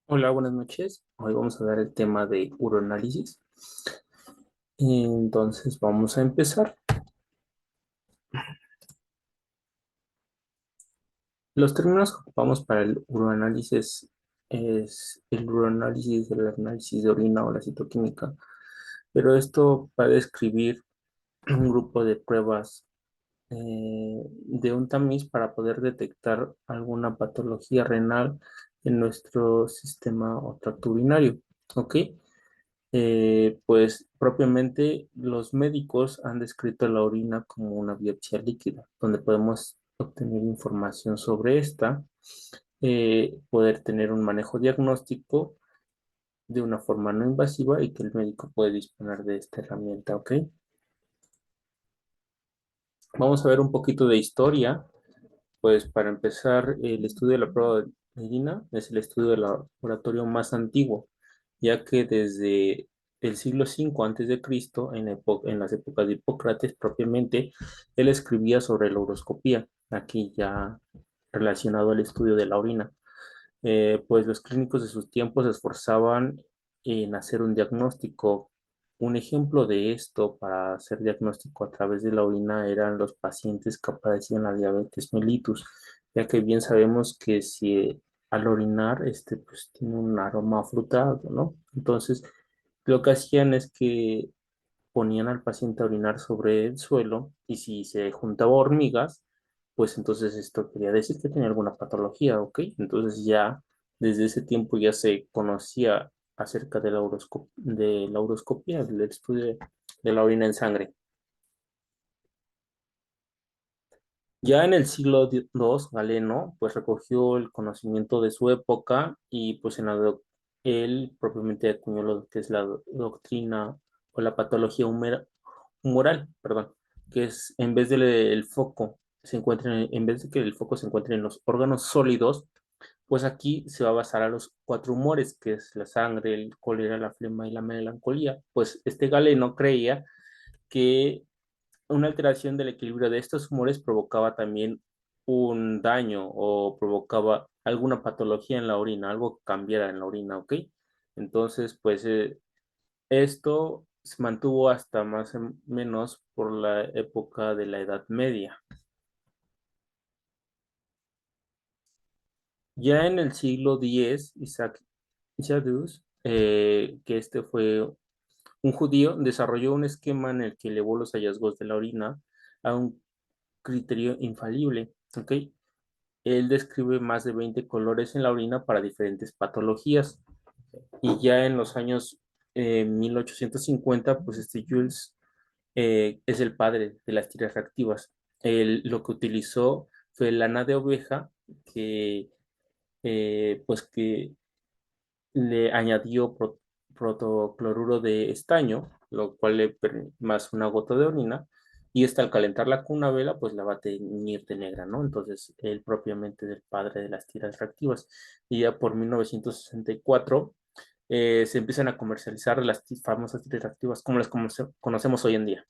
Hola, buenas noches. Hoy vamos a dar el tema de uroanálisis. Entonces vamos a empezar. Los términos que ocupamos para el uroanálisis es el uroanálisis, el análisis de orina o la citoquímica, pero esto va a describir un grupo de pruebas de un tamiz para poder detectar alguna patología renal en nuestro sistema o tracto urinario. ¿Ok? Pues propiamente los médicos han descrito la orina como una biopsia líquida, donde podemos obtener información sobre esta, poder tener un manejo diagnóstico de una forma no invasiva y que el médico puede disponer de esta herramienta, ¿ok? Vamos a ver un poquito de historia. Pues para empezar, el estudio de la prueba de orina es el estudio del laboratorio más antiguo, ya que desde el siglo V antes de Cristo, en las épocas de Hipócrates propiamente, él escribía sobre la uroscopía, aquí ya relacionado al estudio de la orina. Pues los clínicos de sus tiempos se esforzaban en hacer un diagnóstico. Un ejemplo de esto para hacer diagnóstico a través de la orina eran los pacientes que padecían la diabetes mellitus, ya que bien sabemos que si al orinar, pues tiene un aroma frutado, ¿no? Entonces, lo que hacían es que ponían al paciente a orinar sobre el suelo y si se juntaba hormigas, pues entonces esto quería decir que tenía alguna patología, ¿ok? Entonces ya desde ese tiempo ya se conocía acerca de de la uroscopía, del estudio de la orina en sangre. Ya en el siglo II, Galeno, pues recogió el conocimiento de su época y pues él propiamente acuñó lo que es la doctrina o la patología humoral, perdón, que es en vez del foco se encuentra en vez de que el foco se encuentre en los órganos sólidos, pues aquí se va a basar a los cuatro humores, que es la sangre, el cólera, la flema y la melancolía. Pues este Galeno creía que una alteración del equilibrio de estos humores provocaba también un daño o provocaba alguna patología en la orina, algo que cambiara en la orina, ¿ok? Entonces, pues esto se mantuvo hasta más o menos por la época de la Edad Media. Ya en el siglo X, Isaac Jadus, que este fue un judío, desarrolló un esquema en el que elevó los hallazgos de la orina a un criterio infalible, ¿ok? Él describe más de 20 colores en la orina para diferentes patologías. Y ya en los años 1850, pues Jules es el padre de las tiras reactivas. Él lo que utilizó fue lana de oveja que, pues que le añadió protocloruro de estaño, lo cual más una gota de orina, y esta al calentarla con una vela, pues la va a teñir de negra, ¿no? Entonces, él propiamente es el padre de las tiras reactivas. Y ya por 1964 se empiezan a comercializar las famosas tiras reactivas como las conocemos hoy en día.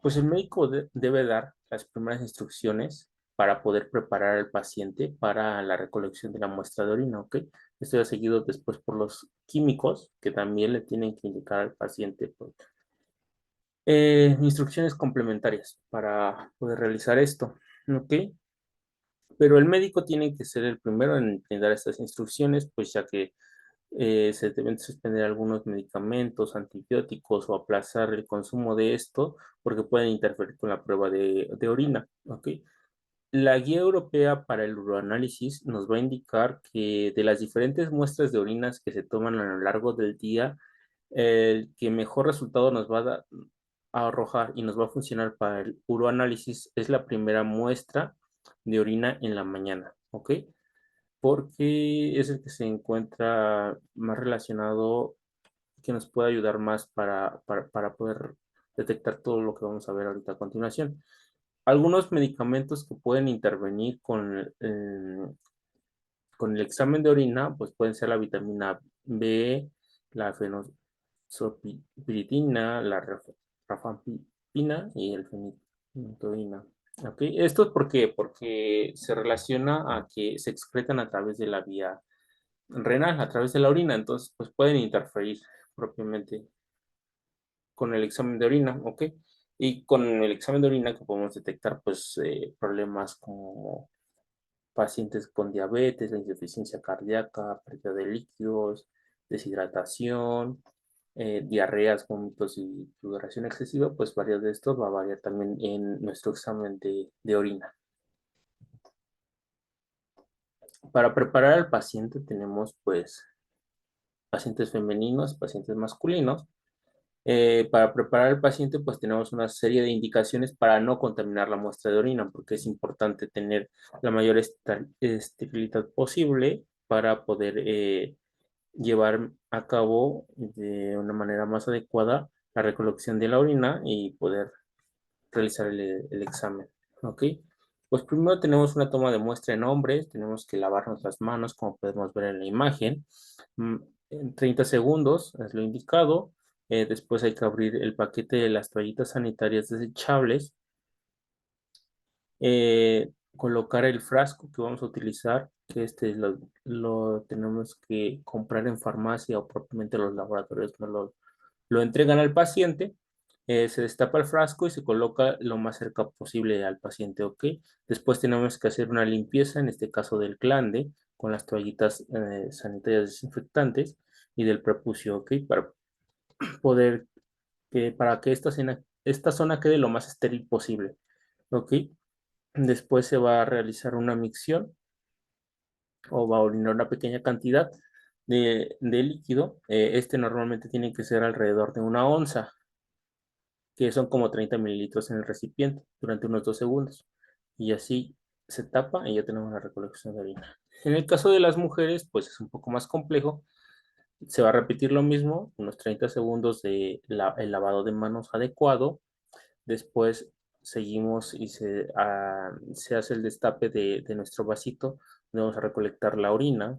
Pues el médico debe dar las primeras instrucciones para poder preparar al paciente para la recolección de la muestra de orina, ¿ok? Esto ya seguido después por los químicos que también le tienen que indicar al paciente pues, instrucciones complementarias para poder realizar esto, ¿ok? Pero el médico tiene que ser el primero en dar estas instrucciones, pues ya que se deben suspender algunos medicamentos, antibióticos o aplazar el consumo de esto porque pueden interferir con la prueba de orina, ¿ok? La guía europea para el uroanálisis nos va a indicar que de las diferentes muestras de orinas que se toman a lo largo del día, el que mejor resultado nos va a arrojar y nos va a funcionar para el uroanálisis es la primera muestra de orina en la mañana, ¿ok? Porque es el que se encuentra más relacionado, que nos puede ayudar más para poder detectar todo lo que vamos a ver ahorita a continuación. Algunos medicamentos que pueden intervenir con el examen de orina, pues pueden ser la vitamina B, la fenoxapiritina, la rifampicina y el fenil. De orina. Ok, ¿esto es por qué? Porque se relaciona a que se excretan a través de la vía renal, a través de la orina, entonces pues pueden interferir propiamente con el examen de orina, ¿ok? Y con el examen de orina que podemos detectar pues problemas como pacientes con diabetes, la insuficiencia cardíaca, pérdida de líquidos, deshidratación, diarreas, vómitos y sudoración excesiva, pues varios de estos va a variar también en nuestro examen de orina. Para preparar al paciente tenemos pues pacientes femeninos, pacientes masculinos. Para preparar al paciente pues tenemos una serie de indicaciones para no contaminar la muestra de orina, porque es importante tener la mayor esterilidad posible para poder llevar a cabo de una manera más adecuada la recolección de la orina y poder realizar el examen. ¿Ok? Pues primero tenemos una toma de muestra en hombres, tenemos que lavarnos las manos, como podemos ver en la imagen. Mm, En 30 segundos es lo indicado. Después hay que abrir el paquete de las toallitas sanitarias desechables, colocar el frasco que vamos a utilizar, que lo tenemos que comprar en farmacia o propiamente los laboratorios lo entregan al paciente. Se destapa el frasco y se coloca lo más cerca posible al paciente, ¿ok? Después tenemos que hacer una limpieza, en este caso del glande, con las toallitas sanitarias desinfectantes y del prepucio, ¿ok? Para poder, para que esta zona quede lo más estéril posible, ¿ok? Después se va a realizar una micción o va a orinar una pequeña cantidad de líquido. Este normalmente tiene que ser alrededor de una onza, que son como 30 mililitros en el recipiente durante unos 2 segundos. Y así se tapa y ya tenemos la recolección de orina. En el caso de las mujeres, pues es un poco más complejo. Se va a repetir lo mismo, unos 30 segundos de el lavado de manos adecuado. Después seguimos y se hace el destape de nuestro vasito, donde vamos a recolectar la orina.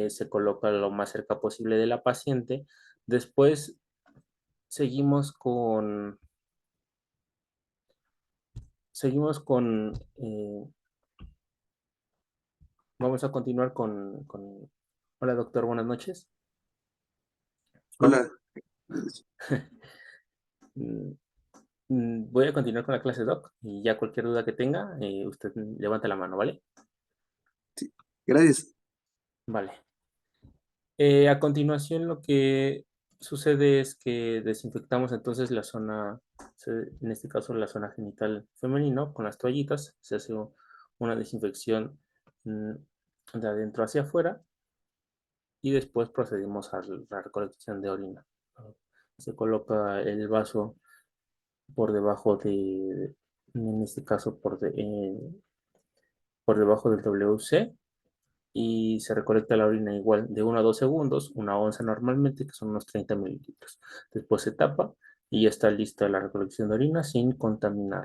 Se coloca lo más cerca posible de la paciente. Después seguimos con, seguimos con, vamos a continuar hola doctor, buenas noches. Vamos, Hola, mm, voy a continuar con la clase doc y ya cualquier duda que tenga, usted levanta la mano, ¿vale? sí, gracias. Vale. A continuación, lo que sucede es que desinfectamos entonces la zona, en este caso la zona genital femenino, con las toallitas. Se hace una desinfección mm, de adentro hacia afuera y después procedimos a la recolección de orina. Se coloca el vaso por debajo en este caso por debajo del WC y se recolecta la orina igual de 1 a 2 segundos, una onza normalmente, que son unos 30 mililitros. Después se tapa y ya está lista la recolección de orina sin contaminar.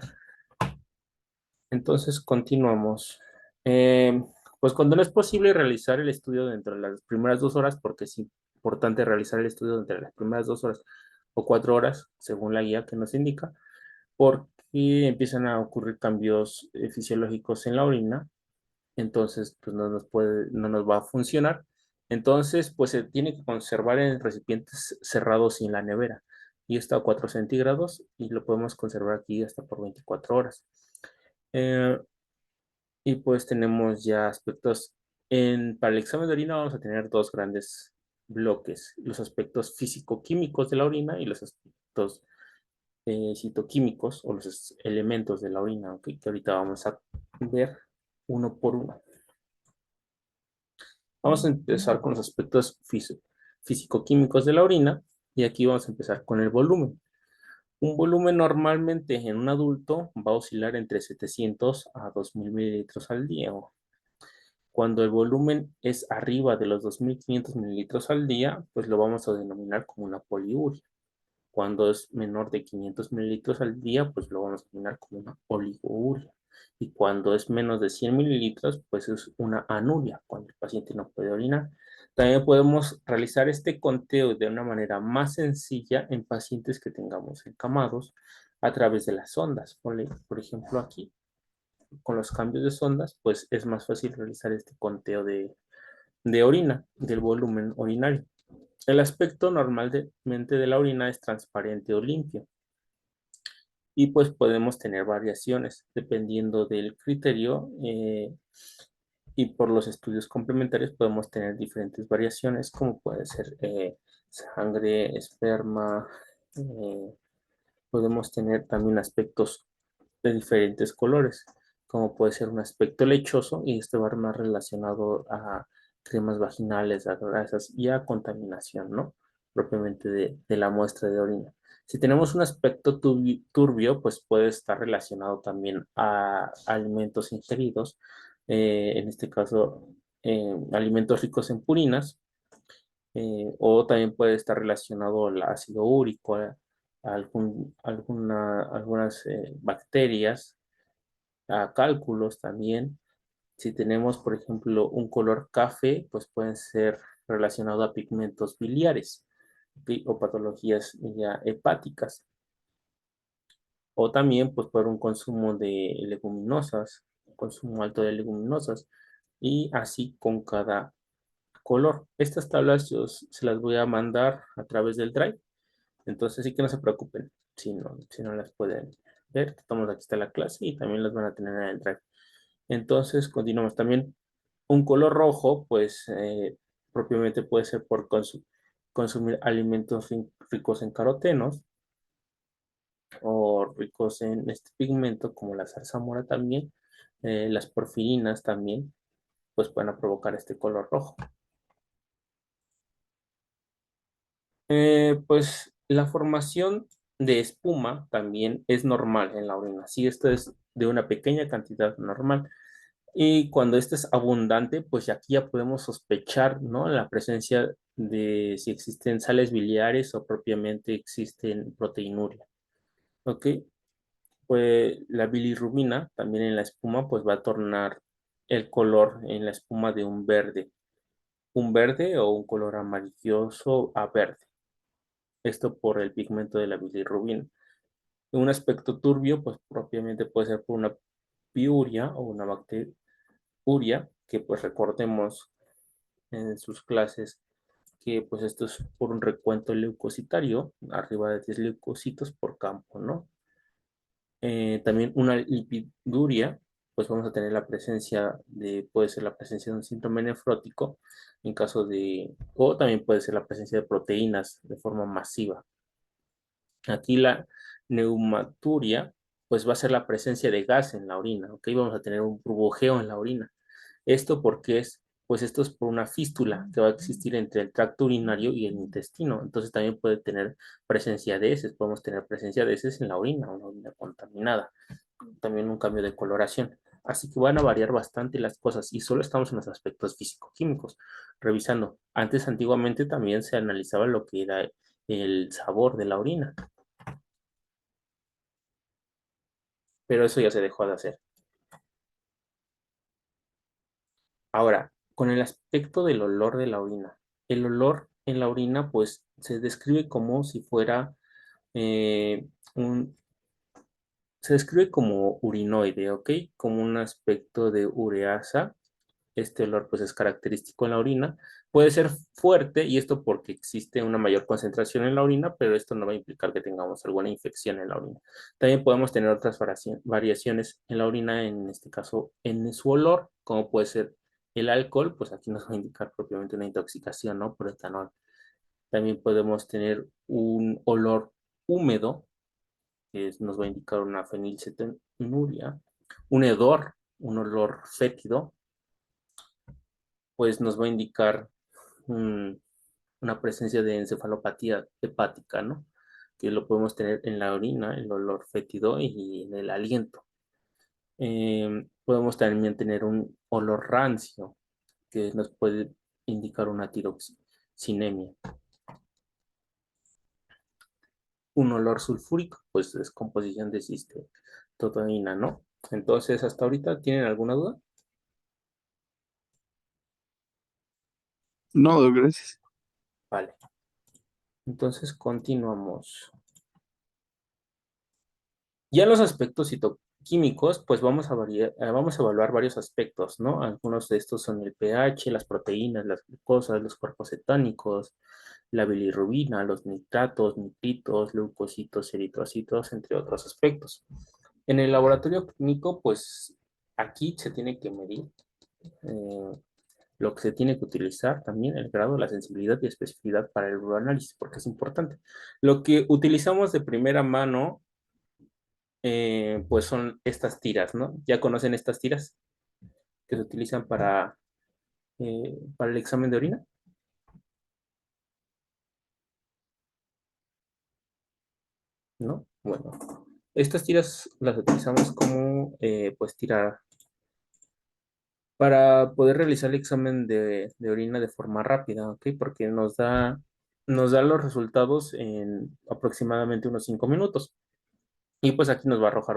Entonces continuamos. Eh, pues cuando no es posible realizar el estudio dentro de las primeras 2 horas, porque es importante realizar el estudio dentro de las primeras 2 horas o 4 horas, según la guía que nos indica, porque empiezan a ocurrir cambios fisiológicos en la orina, entonces pues no nos va a funcionar. Entonces, pues se tiene que conservar en recipientes cerrados y en la nevera. Y está a 4 centígrados y lo podemos conservar aquí hasta por 24 horas. Eh, y pues tenemos ya aspectos, para el examen de orina vamos a tener dos grandes bloques, los aspectos físico-químicos de la orina y los aspectos citoquímicos o los elementos de la orina, ¿ok? Que ahorita vamos a ver uno por uno. Vamos a empezar con los aspectos físico-químicos de la orina y aquí vamos a empezar con el volumen. Un volumen normalmente en un adulto va a oscilar entre 700 a 2000 mililitros al día. Cuando el volumen es arriba de los 2500 mililitros al día, pues lo vamos a denominar como una poliuria. Cuando es menor de 500 mililitros al día, pues lo vamos a denominar como una oligouria. Y cuando es menos de 100 mililitros, pues es una anuria, cuando el paciente no puede orinar. También podemos realizar este conteo de una manera más sencilla en pacientes que tengamos encamados a través de las sondas. Por ejemplo, aquí, con los cambios de sondas, pues es más fácil realizar este conteo de orina, del volumen urinario. El aspecto normalmente de la orina es transparente o limpio y pues podemos tener variaciones dependiendo del criterio y por los estudios complementarios podemos tener diferentes variaciones como puede ser sangre, esperma, eh, podemos tener también aspectos de diferentes colores, como puede ser un aspecto lechoso y este va a ir más relacionado a cremas vaginales, a grasas y a contaminación, ¿no? Propiamente de la muestra de orina. Si tenemos un aspecto turbio, pues puede estar relacionado también a alimentos ingeridos, en este caso, alimentos ricos en purinas, o también puede estar relacionado al ácido úrico, a algunas bacterias, a cálculos también. Si tenemos, por ejemplo, un color café, pues pueden ser relacionados a pigmentos biliares, ¿ok? O patologías ya hepáticas. O también, pues, por un consumo de leguminosas, consumo alto de leguminosas, y así con cada color. Estas tablas yo se las voy a mandar a través del Drive. Entonces sí que no se preocupen si no las pueden ver. Aquí está la clase y también las van a tener en el Drive. Entonces continuamos. También un color rojo, pues propiamente puede ser por consumir alimentos ricos en carotenos o ricos en este pigmento como la zarzamora también. Las porfirinas también, pues pueden provocar este color rojo. Pues la formación de espuma también es normal en la orina. Si esto es de una pequeña cantidad normal. Y cuando este es abundante, pues aquí ya podemos sospechar, ¿no? La presencia de si existen sales biliares o propiamente existen proteinuria. ¿Ok? Pues la bilirrubina también en la espuma, pues va a tornar el color en la espuma de un verde o un color amarilloso a verde. Esto por el pigmento de la bilirrubina. Un aspecto turbio, pues propiamente puede ser por una piuria o una bacteria, que pues recordemos en sus clases que pues esto es por un recuento leucocitario, arriba de 10 leucocitos por campo, ¿no? También una lipiduria, pues vamos a tener la presencia puede ser la presencia de un síndrome nefrótico en caso o también puede ser la presencia de proteínas de forma masiva. Aquí la neumaturia, pues va a ser la presencia de gas en la orina, ¿ok? Vamos a tener un burbujeo en la orina. ¿Esto porque es? Pues esto es por una fístula que va a existir entre el tracto urinario y el intestino. Entonces también puede tener presencia de heces. Podemos tener presencia de heces en la orina, una orina contaminada. También un cambio de coloración. Así que van a variar bastante las cosas y solo estamos en los aspectos físico-químicos. Revisando, antiguamente también se analizaba lo que era el sabor de la orina, pero eso ya se dejó de hacer. Ahora, con el aspecto del olor de la orina. El olor en la orina, pues, se describe como si fuera eh, un, se describe como urinoide, ¿ok? Como un aspecto de ureasa. Este olor, pues, es característico en la orina. Puede ser fuerte, y esto porque existe una mayor concentración en la orina, pero esto no va a implicar que tengamos alguna infección en la orina. También podemos tener otras variaciones en la orina, en este caso, en su olor, como puede ser el alcohol, pues aquí nos va a indicar propiamente una intoxicación, ¿no? Por etanol. También podemos tener un olor húmedo, que nos va a indicar una fenilcetonuria. Un hedor, un olor fétido, pues nos va a indicar un- una presencia de encefalopatía hepática, ¿no? Que lo podemos tener en la orina, el olor fétido y en el aliento. Podemos también tener un olor rancio, que nos puede indicar una tiroxinemia. Un olor sulfúrico, pues es composición de cisteína, ¿no? Entonces, hasta ahorita, ¿tienen alguna duda? No, gracias. Vale, entonces continuamos. Ya en los aspectos citoquímicos, pues vamos a evaluar varios aspectos, ¿no? Algunos de estos son el pH, las proteínas, las glucosas, los cuerpos cetónicos, la bilirrubina, los nitratos, nitritos, leucocitos, eritrocitos, entre otros aspectos. En el laboratorio clínico, pues aquí se tiene que medir eh, lo que se tiene que utilizar también, el grado, la sensibilidad y especificidad para el análisis, porque es importante. Lo que utilizamos de primera mano pues son estas tiras, ¿no? ¿Ya conocen estas tiras que se utilizan para el examen de orina? ¿No? Bueno, estas tiras las utilizamos como, pues, tira para poder realizar el examen de orina de forma rápida, ¿ok? Porque nos da los resultados en aproximadamente unos 5 minutos. Y pues aquí nos va a arrojar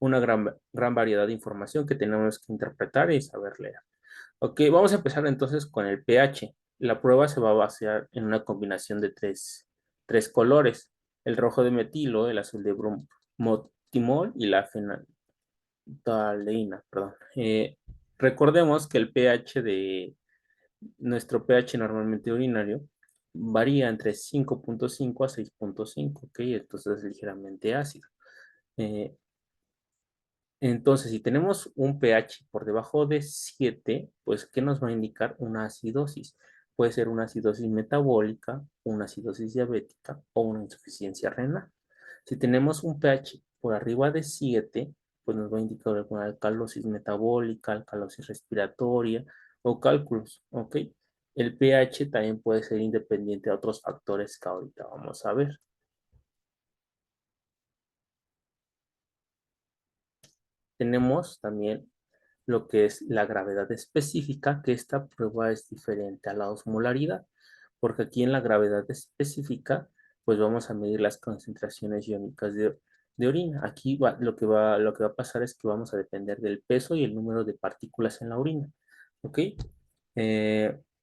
una gran variedad de información que tenemos que interpretar y saber leer. Ok, vamos a empezar entonces con el pH. La prueba se va a basar en una combinación de tres colores: el rojo de metilo, el azul de bromotimol y la fenantaleína, perdón. Recordemos que el pH de nuestro pH normalmente urinario varía entre 5.5 a 6.5, ok, entonces es ligeramente ácido. Eh, Entonces, si tenemos un pH por debajo de 7, pues, ¿qué nos va a indicar una acidosis? Puede ser una acidosis metabólica, una acidosis diabética o una insuficiencia renal. Si tenemos un pH por arriba de 7, pues nos va a indicar alguna alcalosis metabólica, alcalosis respiratoria o cálculos, ¿ok? El pH también puede ser independiente de otros factores que ahorita vamos a ver. Tenemos también lo que es la gravedad específica, que esta prueba es diferente a la osmolaridad, porque aquí en la gravedad específica, pues vamos a medir las concentraciones iónicas de orina. Aquí lo que va a pasar es que vamos a depender del peso y el número de partículas en la orina, ¿ok?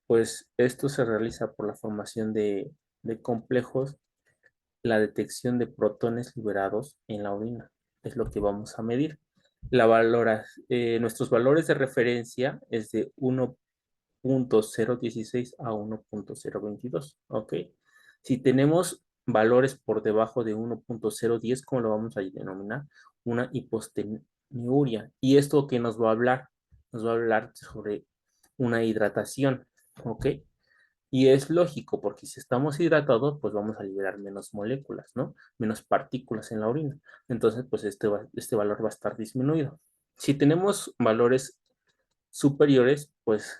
Pues esto se realiza por la formación de complejos, la detección de protones liberados en la orina. Es lo que vamos a medir. Nuestros valores de referencia es de 1.016 a 1.022, ¿ok? Si tenemos valores por debajo de 1.010, ¿cómo lo vamos a denominar? Una hiposteniuria. ¿Y esto qué nos va a hablar? Nos va a hablar sobre una hidratación, ¿ok? Y es lógico, porque si estamos hidratados, pues vamos a liberar menos moléculas, ¿no? Menos partículas en la orina. Entonces, pues este valor va a estar disminuido. Si tenemos valores superiores, pues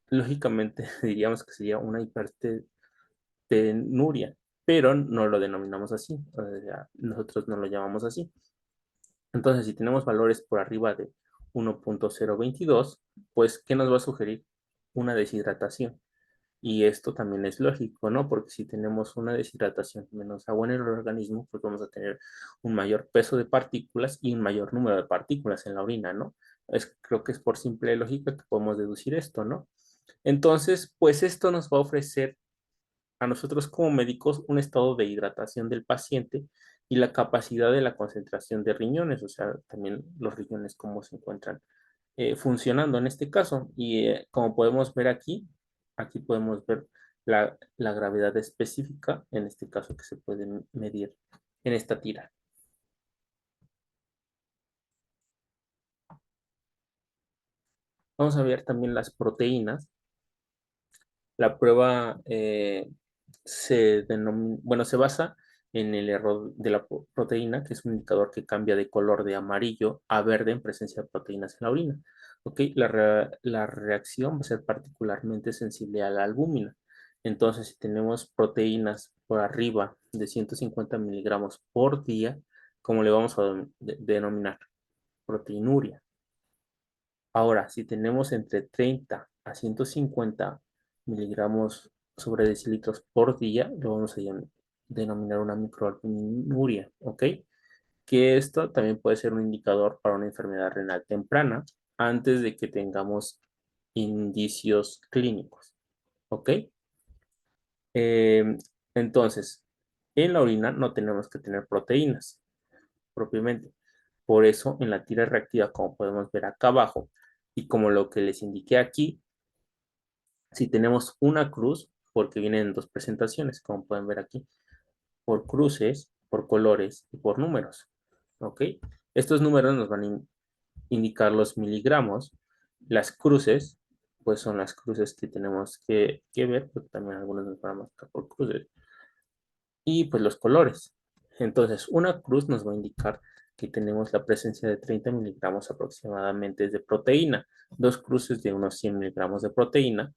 lógicamente diríamos que sería una hipertenuria, pero no lo denominamos así. O sea, nosotros no lo llamamos así. Entonces, si tenemos valores por arriba de 1.022, pues, ¿qué nos va a sugerir? Una deshidratación. Y esto también es lógico, ¿no? Porque si tenemos una deshidratación menos agua en el organismo, pues vamos a tener un mayor peso de partículas y un mayor número de partículas en la orina, ¿no? Creo que es por simple lógica que podemos deducir esto, ¿no? Entonces, pues esto nos va a ofrecer a nosotros como médicos un estado de hidratación del paciente y la capacidad de la concentración de riñones, o sea, también los riñones cómo se encuentran funcionando en este caso. Y como podemos ver aquí, aquí podemos ver la gravedad específica, en este caso que se puede medir en esta tira. Vamos a ver también las proteínas. La prueba bueno, se basa en el error de la proteína, que es un indicador que cambia de color de amarillo a verde en presencia de proteínas en la orina. ¿Ok? La reacción va a ser particularmente sensible a la albúmina. Entonces, si tenemos proteínas por arriba de 150 miligramos por día, ¿cómo le vamos a denominar? Proteinuria. Ahora, si tenemos entre 30 a 150 miligramos sobre decilitros por día, lo vamos a denominar una microalbuminuria, ¿ok? Que esto también puede ser un indicador para una enfermedad renal temprana antes de que tengamos indicios clínicos, ¿ok? Eh, entonces, en la orina no tenemos que tener proteínas propiamente. Por eso, en la tira reactiva, como podemos ver acá abajo, y como lo que les indiqué aquí, si tenemos una cruz, porque vienen en dos presentaciones, como pueden ver aquí, por cruces, por colores y por números, ¿ok? Estos números nos van a indicar los miligramos. Las cruces, pues son las cruces que tenemos que ver, porque también algunos nos van a marcar por cruces. Y pues los colores. Entonces, una cruz nos va a indicar que tenemos la presencia de 30 miligramos aproximadamente de proteína, dos cruces de unos 100 miligramos de proteína,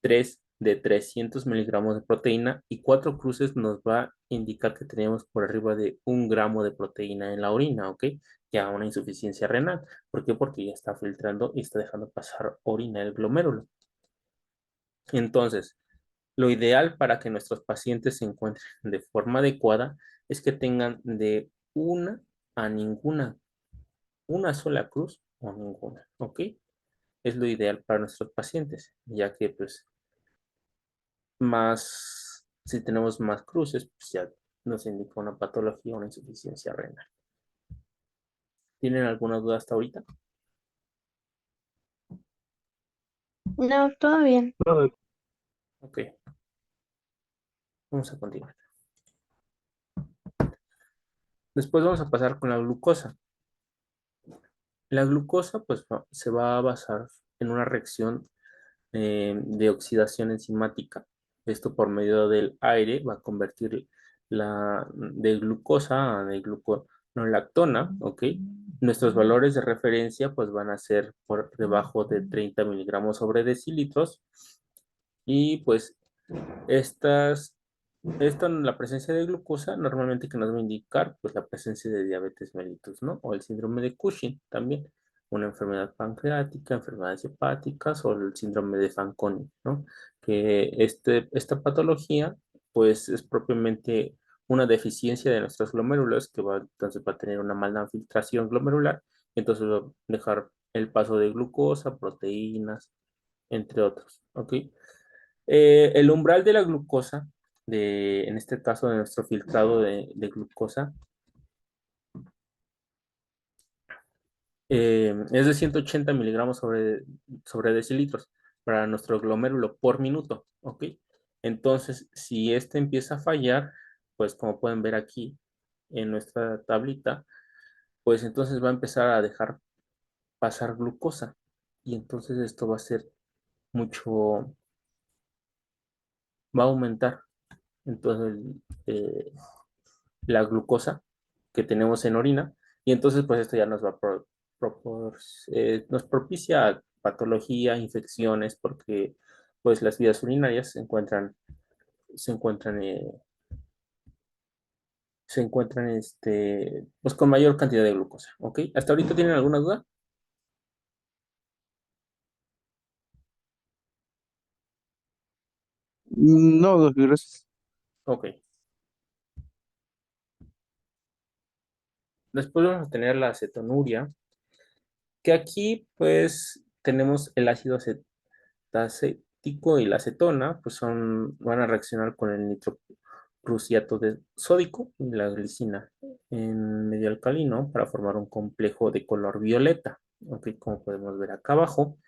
tres de 300 miligramos de proteína y cuatro cruces nos va a indicar que tenemos por arriba de 1 gramo de proteína en la orina, ¿ok? Ya una insuficiencia renal. ¿Por qué? Porque ya está filtrando y está dejando pasar orina el glomérulo. Entonces, lo ideal para que nuestros pacientes se encuentren de forma adecuada es que tengan de una a ninguna, una sola cruz o ninguna, ¿ok? Es lo ideal para nuestros pacientes, ya que pues más, si tenemos más cruces, pues ya nos indica una patología, una insuficiencia renal. ¿Tienen alguna duda hasta ahorita? No, todo bien. Ok, vamos a continuar. Después vamos a pasar con la glucosa. La glucosa pues se va a basar en una reacción de oxidación enzimática. Esto por medio del aire va a convertir la de glucosa a de gluconolactona, ¿ok? Nuestros valores de referencia pues van a ser por debajo de 30 miligramos sobre decilitros y pues estas, la presencia de glucosa normalmente que nos va a indicar pues la presencia de diabetes mellitus, ¿no? O el síndrome de Cushing también, una enfermedad pancreática, enfermedades hepáticas o el síndrome de Fanconi, ¿no? Que esta patología pues es propiamente una deficiencia de nuestros glomérulos que va, entonces va a tener una mala filtración glomerular, entonces va a dejar el paso de glucosa, proteínas, entre otros, ¿ok? El umbral de la glucosa, en este caso de nuestro filtrado de glucosa, es de 180 miligramos sobre decilitros para nuestro glomérulo por minuto, ¿ok? Entonces, si este empieza a fallar, pues como pueden ver aquí en nuestra tablita, pues entonces va a empezar a dejar pasar glucosa y entonces esto va a ser mucho, va a aumentar. Entonces, eh, la glucosa que tenemos en orina y entonces pues esto ya nos va a nos propicia patología, infecciones porque pues las vías urinarias se encuentran, se encuentran pues con mayor cantidad de glucosa, ¿ok? ¿Hasta ahorita tienen alguna duda? No, doctor, gracias. Ok. Después vamos a tener la acetonuria, que aquí pues tenemos el ácido acético y la acetona, pues van a reaccionar con el nitroprusiato de sódico y la glicina en medio alcalino para formar un complejo de color violeta, ¿ok? Como podemos ver acá abajo.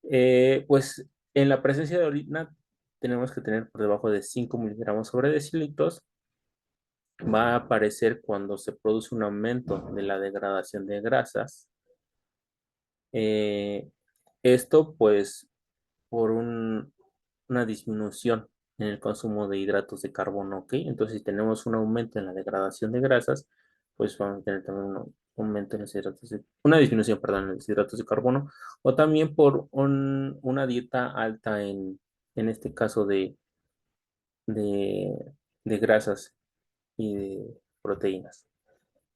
Pues en la presencia de orina tenemos que tener por debajo de 5 miligramos sobre decilitros. Va a aparecer cuando se produce un aumento de la degradación de grasas. Eh, Esto pues por una disminución en el consumo de hidratos de carbono, ¿ok? Entonces, si tenemos un aumento en la degradación de grasas, pues vamos a tener también un aumento en los una disminución, perdón, en los hidratos de carbono, o también por una dieta alta en este caso de, de grasas y de proteínas.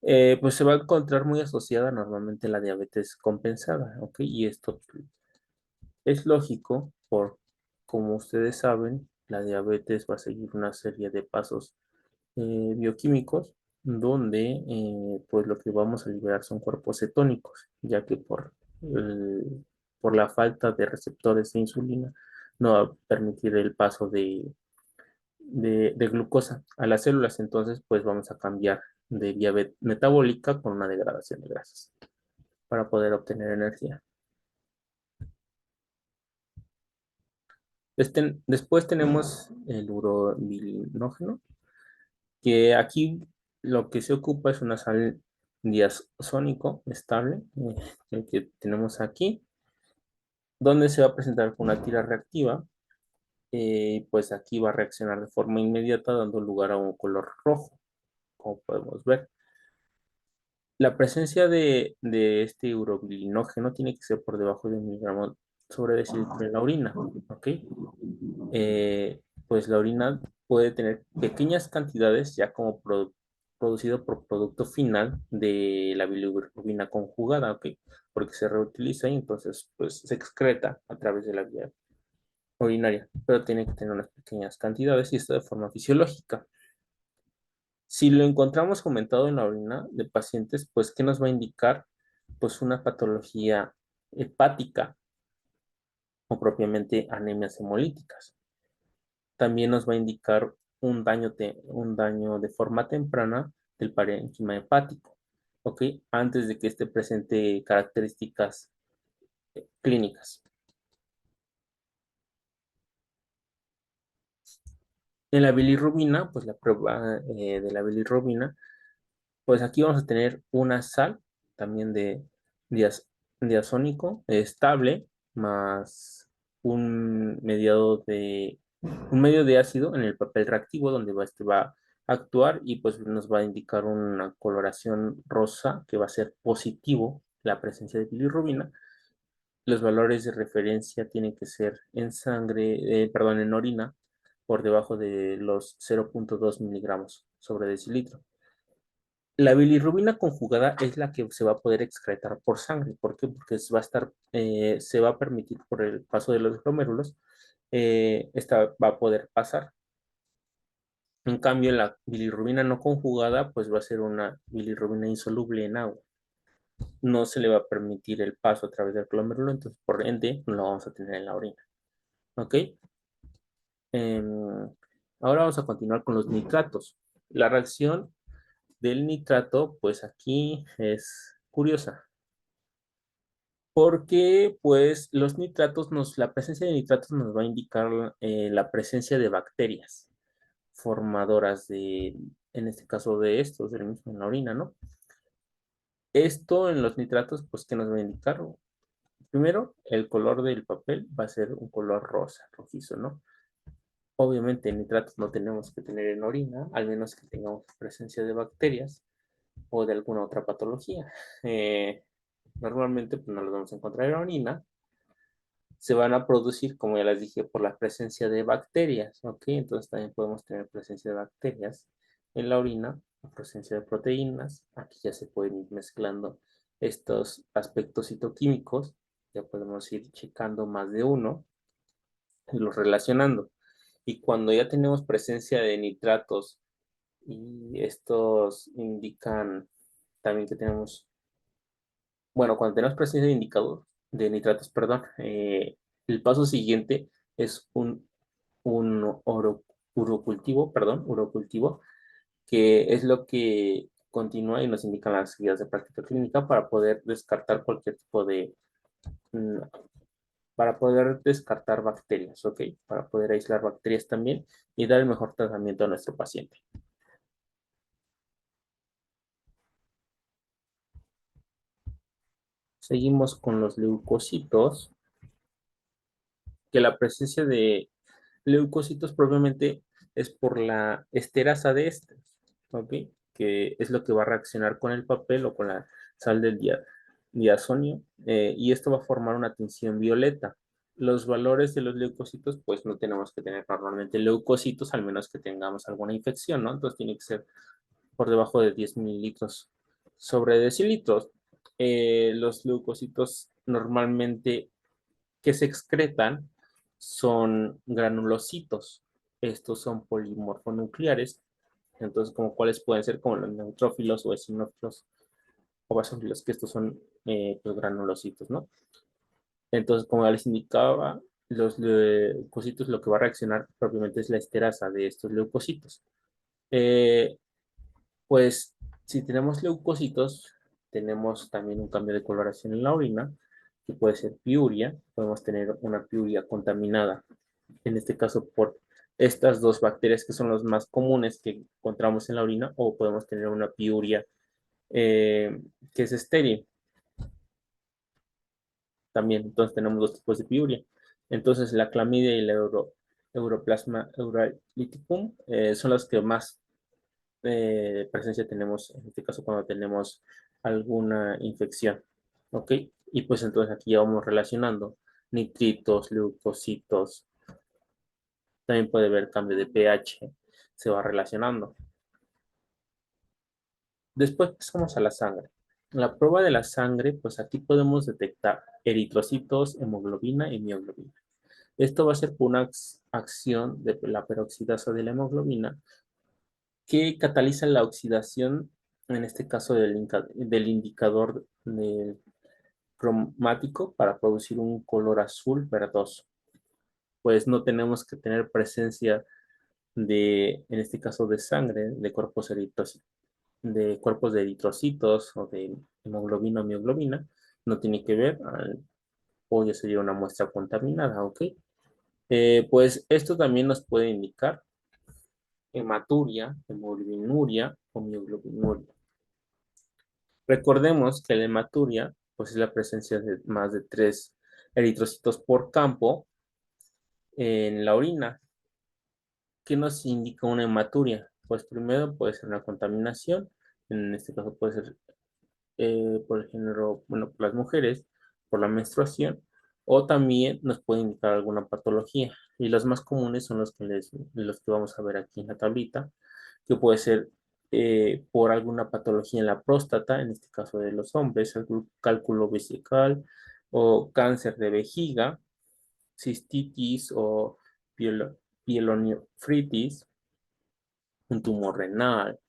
Pues se va a encontrar muy asociada normalmente a la diabetes compensada, ¿ok? Y esto es lógico, como ustedes saben, la diabetes va a seguir una serie de pasos bioquímicos donde pues lo que vamos a liberar son cuerpos cetónicos, ya que por la falta de receptores de insulina no va a permitir el paso de glucosa a las células. Entonces, pues vamos a cambiar de vía metabólica con una degradación de grasas para poder obtener energía. Después tenemos el urobilinógeno, que aquí lo que se ocupa es una sal diazónico estable, el que tenemos aquí, donde se va a presentar con una tira reactiva. Pues aquí va a reaccionar de forma inmediata, dando lugar a un color rojo, como podemos ver. La presencia de este urobilinógeno tiene que ser por debajo de 1 miligramo sobre decilitro en la orina, ¿ok? Pues la orina puede tener pequeñas cantidades ya como producido por producto final de la bilirrubina conjugada, ¿ok? Porque se reutiliza y entonces pues se excreta a través de la vía urinaria, pero tiene que tener unas pequeñas cantidades y esto de forma fisiológica. Si lo encontramos aumentado en la orina de pacientes, pues, ¿qué nos va a indicar? Pues una patología hepática o propiamente anemias hemolíticas. También nos va a indicar un daño de forma temprana del parénquima hepático, ¿ok? Antes de que este presente características clínicas. En la bilirrubina, pues la prueba de la bilirrubina, pues aquí vamos a tener una sal también de diaz- diazónico estable más un un medio de ácido en el papel reactivo donde este va a actuar y pues nos va a indicar una coloración rosa que va a ser positivo la presencia de bilirrubina. Los valores de referencia tienen que ser en sangre, perdón, en orina por debajo de los 0,2 miligramos sobre decilitro. La bilirrubina conjugada es la que se va a poder excretar por sangre. ¿Por qué? Porque se va a permitir por el paso de los glomérulos, esta va a poder pasar. En cambio, la bilirrubina no conjugada, pues va a ser una bilirrubina insoluble en agua. No se le va a permitir el paso a través del glomérulo, entonces por ende no lo vamos a tener en la orina. ¿Ok? Em, Ahora vamos a continuar con los nitratos. La reacción del nitrato, pues aquí es curiosa. Porque pues la presencia de nitratos nos va a indicar la presencia de bacterias formadoras en este caso de estos, del mismo en la orina, ¿no? Esto en los nitratos, pues, ¿qué nos va a indicar? Primero, el color del papel va a ser un color rosa, rojizo, ¿no? Obviamente, nitratos no tenemos que tener en orina, al menos que tengamos presencia de bacterias o de alguna otra patología. Eh, Normalmente, pues, no los vamos a encontrar en orina, se van a producir, como ya les dije, por la presencia de bacterias, ¿ok? Entonces también podemos tener presencia de bacterias en la orina, la presencia de proteínas, aquí ya se pueden ir mezclando estos aspectos citoquímicos, ya podemos ir checando más de uno y los relacionando. Y cuando ya tenemos presencia de nitratos y estos indican también que tenemos, bueno, cuando tenemos presencia de indicador, de nitratos, perdón, el paso siguiente es un urocultivo, perdón, urocultivo, que es lo que continúa y nos indican las guías de práctica clínica para poder descartar cualquier tipo mm, para poder descartar bacterias, ¿ok? Para poder aislar bacterias también y dar el mejor tratamiento a nuestro paciente. Seguimos con los leucocitos, que la presencia de leucocitos probablemente es por la esterasa de estos, ¿ok? Que es lo que va a reaccionar con el papel o con la sal del diazonio, y esto va a formar una tinción violeta. Los valores de los leucocitos, pues no tenemos que tener normalmente leucocitos, al menos que tengamos alguna infección, ¿no? Entonces tiene que ser por debajo de 10 mililitros sobre decilitros. Los leucocitos normalmente que se excretan son granulocitos. Estos son polimorfonucleares. Entonces, como cuáles pueden ser como los neutrófilos o eosinófilos o basófilos, que estos son pues, granulocitos, ¿no? Entonces, como ya les indicaba, los leucocitos lo que va a reaccionar propiamente es la esterasa de estos leucocitos. Eh, pues si tenemos leucocitos, tenemos también un cambio de coloración en la orina, que puede ser piuria, podemos tener una piuria contaminada, en este caso por estas dos bacterias que son las más comunes que encontramos en la orina, o podemos tener una piuria que es estéril también. Entonces tenemos dos tipos de piuria. Entonces la clamidia y la Europlasma euralyticum son las que más presencia tenemos, en este caso cuando tenemos alguna infección. ¿Ok? Y pues entonces aquí ya vamos relacionando nitritos, leucocitos, también puede haber cambio de pH, se va relacionando. Después pasamos a la sangre. La prueba de la sangre, pues aquí podemos detectar eritrocitos, hemoglobina y mioglobina. Esto va a ser por una acción de la peroxidasa de la hemoglobina que cataliza la oxidación, en este caso del indicador del cromático para producir un color azul verdoso. Pues no tenemos que tener presencia en este caso, de sangre, de cuerpos de eritrocitos o de hemoglobina o mioglobina, no tiene que ver, o ya sería una muestra contaminada, ¿ok? Pues esto también nos puede indicar hematuria, hemoglobinuria o mioglobinuria. Recordemos que la hematuria, pues es la presencia de más de 3 eritrocitos por campo en la orina. ¿Qué nos indica una hematuria? Pues primero puede ser una contaminación, en este caso puede ser por el género, bueno, por las mujeres, por la menstruación, o también nos puede indicar alguna patología. Y los más comunes son los que vamos a ver aquí en la tablita, que puede ser por alguna patología en la próstata, en este caso de los hombres, algún cálculo vesical o cáncer de vejiga, cistitis o pielonefritis, un tumor renal,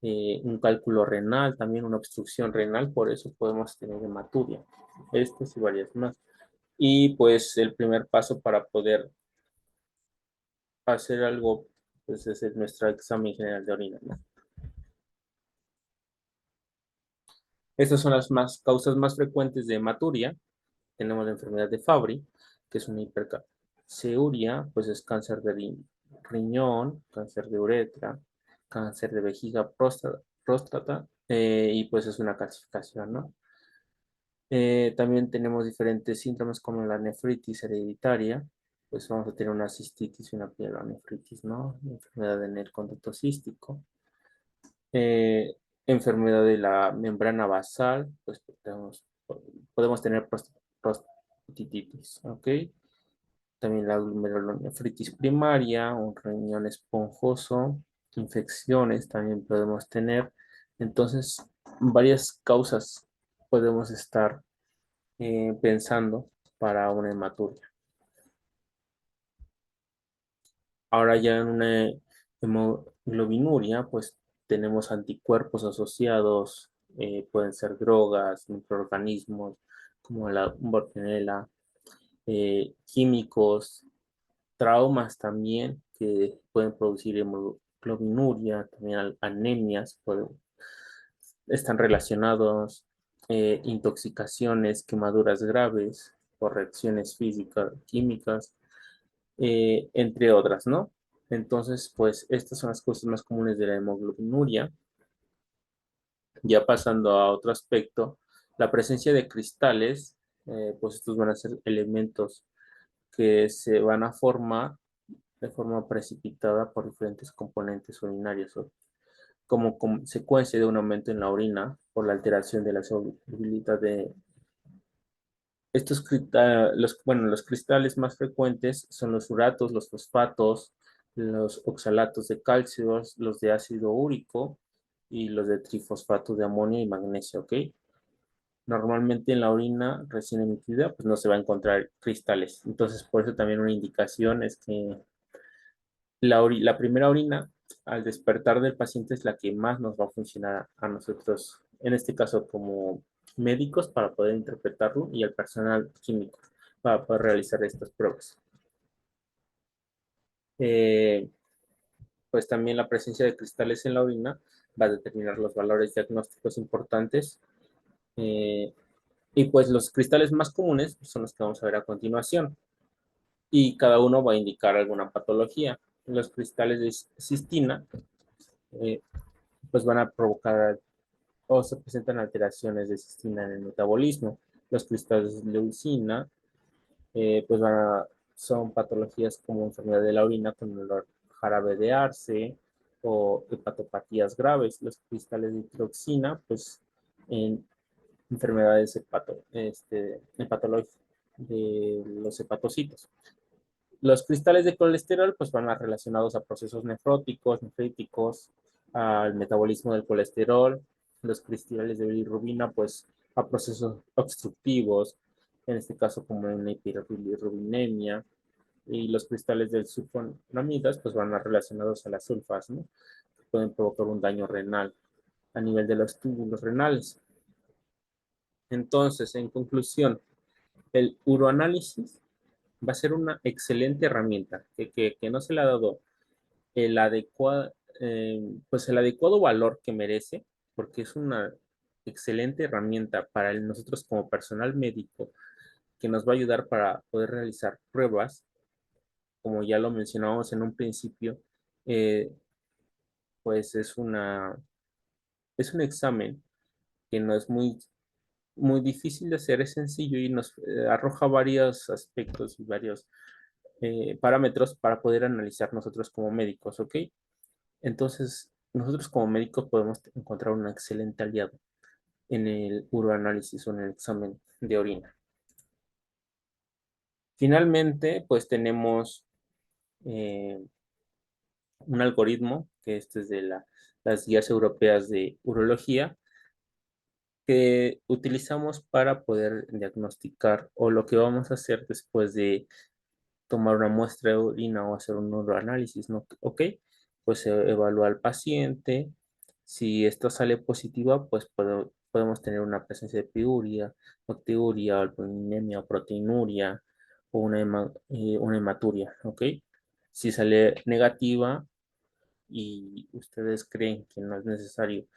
un cálculo renal, también una obstrucción renal, por eso podemos tener hematuria. Estas y varias más. Y pues el primer paso para poder hacer algo, pues es nuestro examen general de orina, ¿no? Estas son las causas más frecuentes de hematuria. Tenemos la enfermedad de Fabry, que es una hipercalciuria, pues es cáncer de riñón, cáncer de uretra, cáncer de vejiga, próstata, y pues es una calcificación, ¿no? También tenemos diferentes síntomas como la nefritis hereditaria, pues vamos a tener una cistitis y una pielonefritis, ¿no? Enfermedad del conducto cístico. Eh, Enfermedad de la membrana basal, pues podemos tener prostatitis, ¿ok? También la glomerulonefritis primaria, un riñón esponjoso, infecciones también podemos tener. Entonces, varias causas podemos estar pensando para una hematuria. Ahora ya en una hemoglobinuria, pues tenemos anticuerpos asociados, pueden ser drogas, microorganismos como la Bortenella, químicos, traumas también que pueden producir hemoglobinuria, también anemias, están relacionados, intoxicaciones, quemaduras graves por reacciones físicas, químicas, entre otras, ¿no? Entonces, pues estas son las cosas más comunes de la hemoglobinuria. Ya pasando a otro aspecto, la presencia de cristales, pues estos van a ser elementos que se van a formar de forma precipitada por diferentes componentes urinarios, ¿no? Como consecuencia de un aumento en la orina por la alteración de la solubilidad de bueno, los cristales más frecuentes son los uratos, los fosfatos, los oxalatos de calcio, los de ácido úrico y los de trifosfato de amonio y magnesio, ¿ok? Normalmente en la orina recién emitida, pues no se va a encontrar cristales. Entonces, por eso también una indicación es que la primera orina al despertar del paciente es la que más nos va a funcionar a nosotros, en este caso como médicos, para poder interpretarlo y al personal químico. para poder realizar estas pruebas. Eh, pues también la presencia de cristales en la orina va a determinar los valores diagnósticos importantes. eh, y pues los cristales más comunes son los que vamos a ver a continuación. Y cada uno va a indicar alguna patología. Los cristales de cistina eh, pues van a provocar o se presentan alteraciones de cistina en el metabolismo. Los cristales de leucina pues son patologías como enfermedad de la orina con olor jarabe de arce o hepatopatías graves. Los cristales de tiroxina, pues en enfermedades hepatológicas de los hepatocitos. Los cristales de colesterol pues van a relacionados a procesos nefróticos, nefríticos, al metabolismo del colesterol. Los cristales de bilirrubina pues a procesos obstructivos, en este caso como una hiperbilirubinemia. Y los cristales del sulfonamidas pues van a relacionados a las sulfas, ¿no? Que pueden provocar un daño renal a nivel de los túbulos renales. Entonces, en conclusión, el uroanálisis va a ser una excelente herramienta que no se le ha dado el adecuado, pues el adecuado valor que merece, porque es una excelente herramienta para nosotros como personal médico que nos va a ayudar para poder realizar pruebas, como ya lo mencionábamos en un principio, eh, pues es un examen que no es muy difícil de hacer, es sencillo y nos arroja varios aspectos y varios parámetros para poder analizar nosotros como médicos, ¿ok? Entonces, nosotros como médicos podemos encontrar un excelente aliado en el uroanálisis o en el examen de orina. Finalmente, pues tenemos eh, un algoritmo, que este es de las guías europeas de urología, que utilizamos para poder diagnosticar o lo que vamos a hacer después de tomar una muestra de orina o hacer un neuroanálisis, ¿no? Ok, pues se evalúa al paciente. Si esto sale positiva, pues podemos tener una presencia de piuria, noctiuria, albuminemia, o proteinuria o una hematuria, ¿ok? Si sale negativa y ustedes creen que no es necesario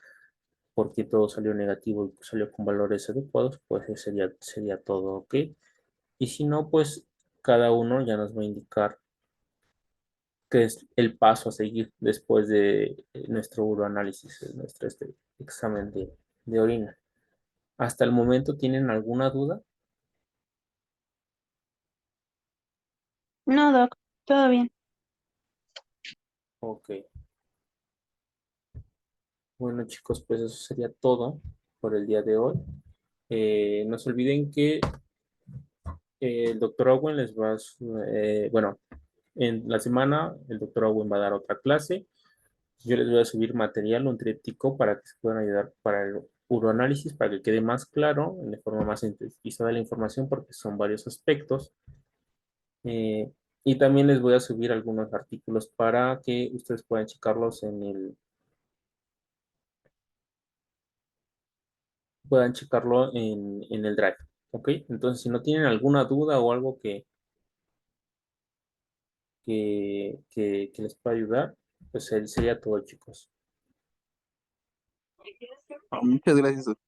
porque todo salió negativo y salió con valores adecuados, pues sería todo, ¿ok? Y si no, pues cada uno ya nos va a indicar qué es el paso a seguir después de nuestro uroanálisis, de nuestro examen de orina. ¿Hasta el momento tienen alguna duda? No, Doc, todo bien. Ok. Bueno, chicos, pues eso sería todo por el día de hoy. No se olviden que el doctor Owen bueno, en la semana el doctor Owen va a dar otra clase. Yo les voy a subir material, un tríptico para que se puedan ayudar para el uroanálisis, para que quede más claro, de forma más sintetizada la información, porque son varios aspectos. Eh, y también les voy a subir algunos artículos para que ustedes puedan checarlos puedan checarlo en el Drive. ¿Ok? Entonces, si no tienen alguna duda o algo que les pueda ayudar, pues sería todo, chicos. Muchas gracias, doctor.